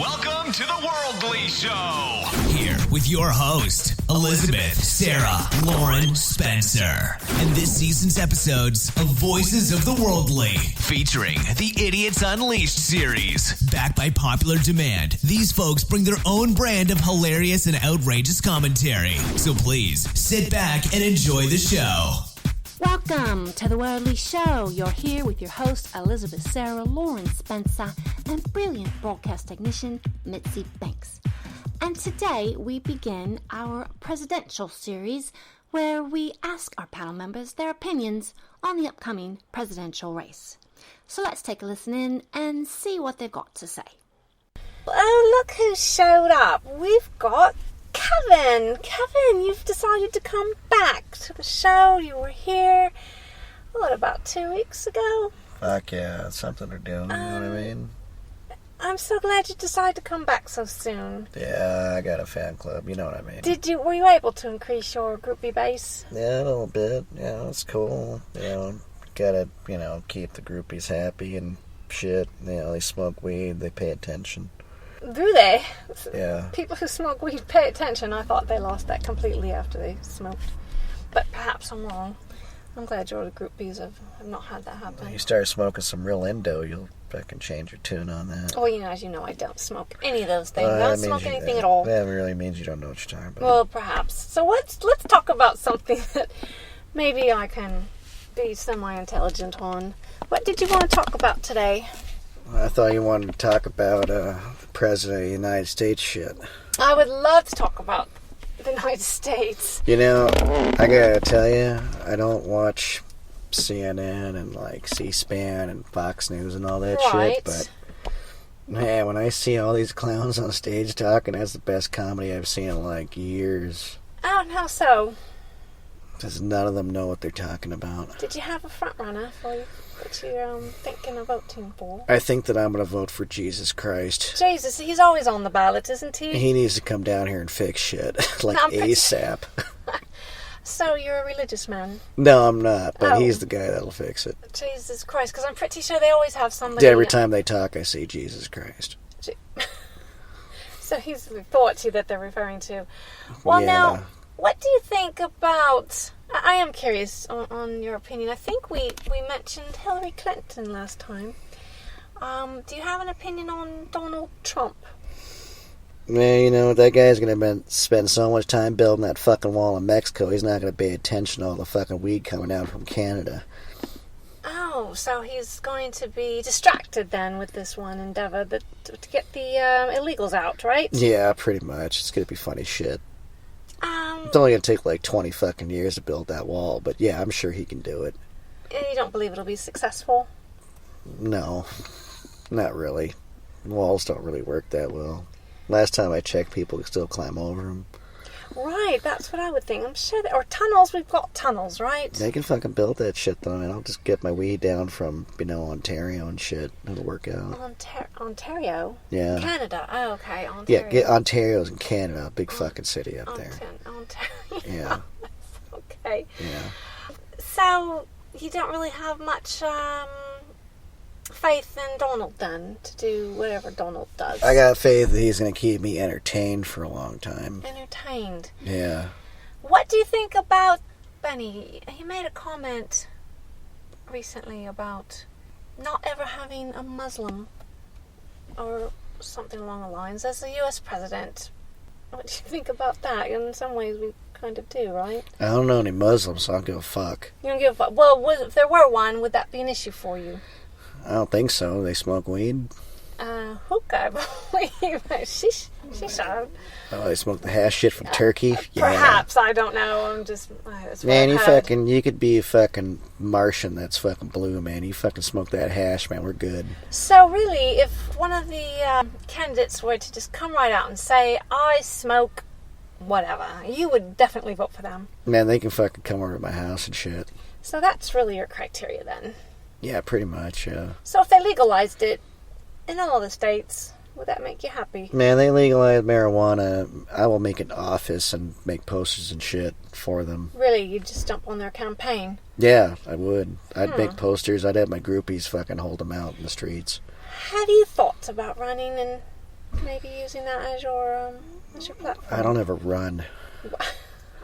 Welcome to the Worldly Show. Here with your host, Elizabeth, Sarah, Lauren, Spencer. And this season's episodes of Voices of the Worldly, featuring the Idiots Unleashed series. Backed by popular demand, these folks bring their own brand of hilarious and outrageous commentary. So please, sit back and enjoy the show. Welcome to the Worldly Show. You're here with your host, Elizabeth, Sarah, Lauren, Spencer, and brilliant broadcast technician, Mitzi Banks. And today we begin our presidential series where we ask our panel members their opinions on the upcoming presidential race. So let's take a listen in and see what they've got to say. Oh, look who showed up. We've got Kevin. Kevin, you've decided to come back to the show. You were here, what, about 2 weeks ago? Fuck yeah, it's something to do, you know what I mean? I'm so glad you decided to come back so soon. Yeah, I got a fan club, you know what I mean? Were you able to increase your groupie base? Yeah, a little bit, it's cool, gotta, keep the groupies happy and shit, they smoke weed, they pay attention. Do they? Yeah. People who smoke weed pay attention. I thought they lost that completely after they smoked. But perhaps I'm wrong. I'm glad your groupies have not had that happen. When you start smoking some real Indo, you'll fucking change your tune on that. Well, as you know, I don't smoke any of those things. I don't smoke anything at all. That really means you don't know what you're talking about. Well, perhaps. So let's talk about something that maybe I can be semi-intelligent on. What did you want to talk about today? I thought you wanted to talk about the President of the United States shit. I would love to talk about the United States. I gotta tell you, I don't watch CNN and C-SPAN and Fox News and all that shit, but man, when I see all these clowns on stage talking, that's the best comedy I've seen in years. Oh, how so? Because none of them know what they're talking about. Did you have a front runner for you that you're thinking of voting for? I think that I'm going to vote for Jesus Christ. Jesus, he's always on the ballot, isn't he? He needs to come down here and fix shit, ASAP. So you're a religious man? No, I'm not, but he's the guy that'll fix it. Jesus Christ, because I'm pretty sure they always have somebody... Every time they talk, I say Jesus Christ. So he's the authority that they're referring to. Well, Now, what do you think about... I am curious on your opinion. I think we mentioned Hillary Clinton last time. Do you have an opinion on Donald Trump? Man, that guy's going to spend so much time building that fucking wall in Mexico, he's not going to pay attention to all the fucking weed coming out from Canada. Oh, so he's going to be distracted then with this one endeavor to get the illegals out, right? Yeah, pretty much. It's going to be funny shit. It's only going to take 20 fucking years to build that wall, but yeah, I'm sure he can do it. And you don't believe it'll be successful? No, not really. Walls don't really work that well. Last time I checked, people could still climb over them. Right, that's what I would think. I'm sure or tunnels, we've got tunnels, right? They can fucking build that shit though, and I'll just get my weed down from, Ontario and shit. It'll work out. Ontario? Yeah. Canada. Oh, okay, Ontario. Yeah, Ontario's in Canada, a big fucking city up there. Ontario. Yeah. Okay. Yeah. So, you don't really have much faith in Donald then to do whatever Donald does. I got faith that he's going to keep me entertained for a long time. Entertained? Yeah. What do you think about Benny? He made a comment recently about not ever having a Muslim or something along the lines as the U.S. president. What do you think about that? In some ways we kind of do, right? I don't know any Muslims, so I don't give a fuck. You don't give a fuck? Well, if there were one, would that be an issue for you? I don't think so. They smoke weed. Hookah, I believe. She's out. Oh, they smoke the hash shit from Turkey? Yeah. Perhaps, I don't know. I'm just... Man, you could be a fucking Martian that's fucking blue, man. You fucking smoke that hash, man. We're good. So really, if one of the candidates were to just come right out and say, I smoke whatever, you would definitely vote for them. Man, they can fucking come over to my house and shit. So that's really your criteria then? Yeah, pretty much, yeah. So if they legalized it in all the states, would that make you happy? Man, they legalized marijuana. I will make an office and make posters and shit for them. Really? You'd just jump on their campaign? Yeah, I would. I'd make posters. I'd have my groupies fucking hold them out in the streets. Have you thought about running in maybe using that as your platform. I don't ever run.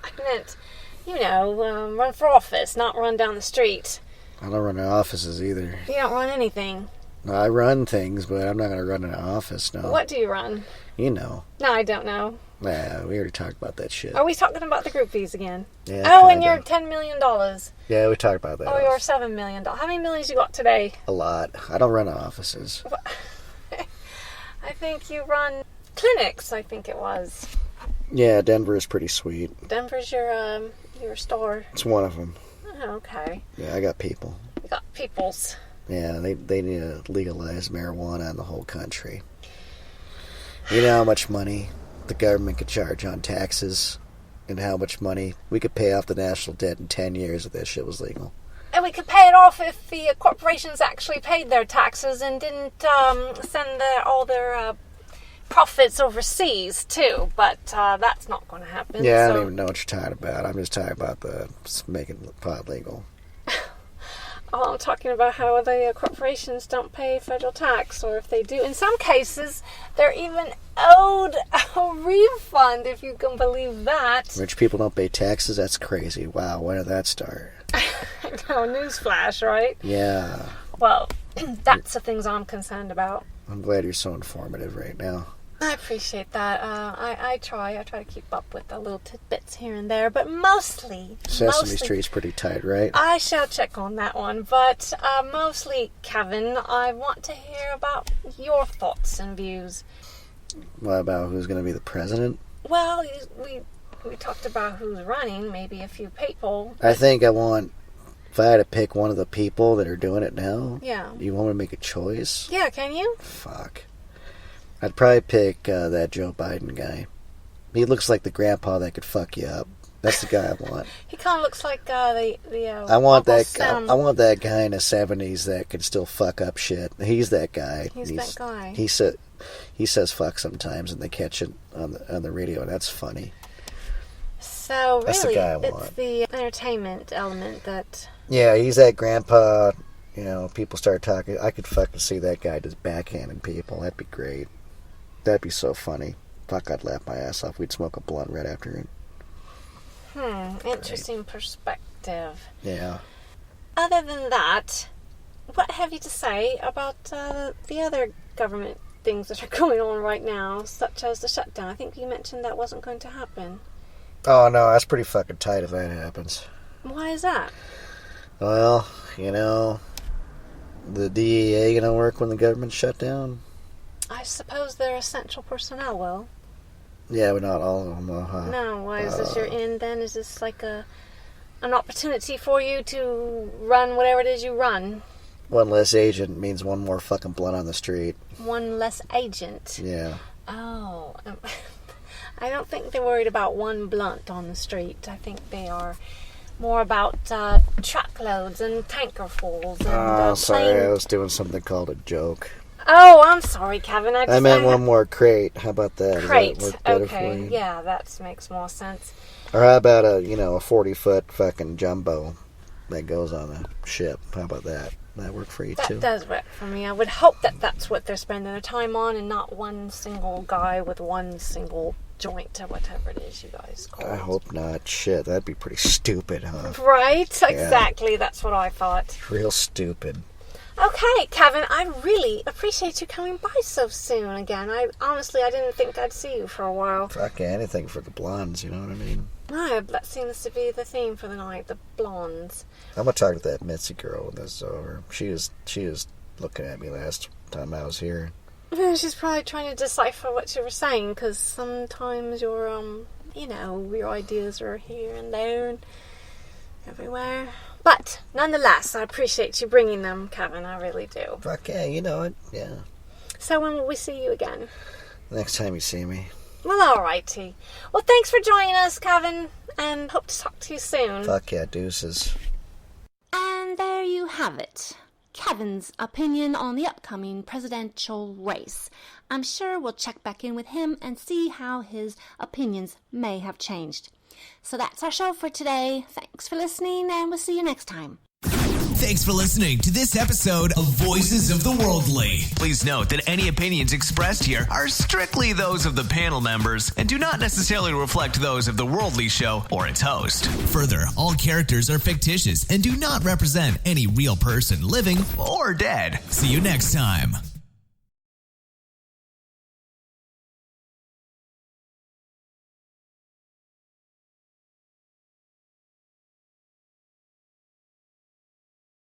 I meant, run for office, not run down the street. I don't run in offices either. You don't run anything. I run things, but I'm not going to run in an office, no. What do you run? You know. No, I don't know. Nah, we already talked about that shit. Are we talking about the groupies again? Yeah. Oh, and your $10 million. Yeah, we talked about that. Oh, your $7 million. How many millions you got today? A lot. I don't run offices. I think you run clinics, I think it was. Yeah, Denver is pretty sweet. Denver's your store. It's one of them. Oh, okay. Yeah, I got people. You got peoples. Yeah, they need to legalize marijuana in the whole country. You know how much money the government could charge on taxes and how much money we could pay off the national debt in 10 years if that shit was legal. And we could pay it off if the corporations actually paid their taxes and didn't send all their profits overseas, too. But that's not going to happen. Yeah, I so. don't even know what you're talking about. I'm just talking about making pot legal. Oh, I'm talking about how the corporations don't pay federal tax, or if they do. In some cases, they're even owed a refund, if you can believe that. Rich people don't pay taxes? That's crazy. Wow, when did that start? No, newsflash, right? Yeah. Well, that's the things I'm concerned about. I'm glad you're so informative right now. I appreciate that. I try to keep up with the little tidbits here and there, but mostly... Sesame Street's pretty tight, right? I shall check on that one, but mostly, Kevin, I want to hear about your thoughts and views. What about who's going to be the president? Well, we talked about who's running, maybe a few people. I think if I had to pick one of the people that are doing it now... Yeah. You want me to make a choice? Yeah, can you? Fuck. I'd probably pick that Joe Biden guy. He looks like the grandpa that could fuck you up. That's the guy I want. He kind of looks like the I want Uncle that. Sam. I want that guy in the 70s that could still fuck up shit. He's that guy. He's that guy. He says fuck sometimes, and they catch it on the radio. And that's funny. So That's the really, guy I it's want. the entertainment element that. Yeah, he's that grandpa. You know, people start talking. I could fucking see that guy just backhanding people. That'd be great. That'd be so funny. Fuck, I'd laugh my ass off. We'd smoke a blunt right after it. Interesting perspective. Yeah. Other than that, what have you to say about the other government things that are going on right now, such as the shutdown? I think you mentioned that wasn't going to happen. Oh, no, that's pretty fucking tight if that happens. Why is that? Well, the DEA gonna work when the government's shut down? I suppose their essential personnel will. Yeah, but not all of them, huh? No, why is this your end then? Is this like an opportunity for you to run whatever it is you run? One less agent means one more fucking blunt on the street. One less agent? Yeah. Oh. I don't think they're worried about one blunt on the street. I think they are more about truckloads and tankerfuls and sorry, I was doing something called a joke. Oh, I'm sorry, Kevin. I meant one more crate. How about that? Crate. Does that work better Okay. for you? Yeah, that makes more sense. Or how about a 40-foot fucking jumbo that goes on a ship? How about that? That work for you too? That does work for me. I would hope that that's what they're spending their time on, and not one single guy with one single joint or whatever it is you guys call it. I hope not. Shit, that'd be pretty stupid, huh? Right? Exactly. That's what I thought. Real stupid. Okay, Kevin, I really appreciate you coming by so soon again. I didn't think I'd see you for a while. Fuck yeah, anything for the blondes, you know what I mean? No, that seems to be the theme for the night, the blondes. I'm gonna talk to that Mitzi girl when this is over. She was looking at me last time I was here. She's probably trying to decipher what you were saying, because sometimes your ideas are here and there and everywhere. But, nonetheless, I appreciate you bringing them, Kevin. I really do. Fuck yeah, you know it. Yeah. So when will we see you again? Next time you see me. Well, alrighty. Well, thanks for joining us, Kevin, and hope to talk to you soon. Fuck yeah, deuces. And there you have it. Kevin's opinion on the upcoming presidential race. I'm sure we'll check back in with him and see how his opinions may have changed. So that's our show for today. Thanks for listening, and we'll see you next time. Thanks for listening to this episode of Voices of the Worldly. Please note that any opinions expressed here are strictly those of the panel members and do not necessarily reflect those of The Worldly Show or its host. Further, all characters are fictitious and do not represent any real person living or dead. See you next time.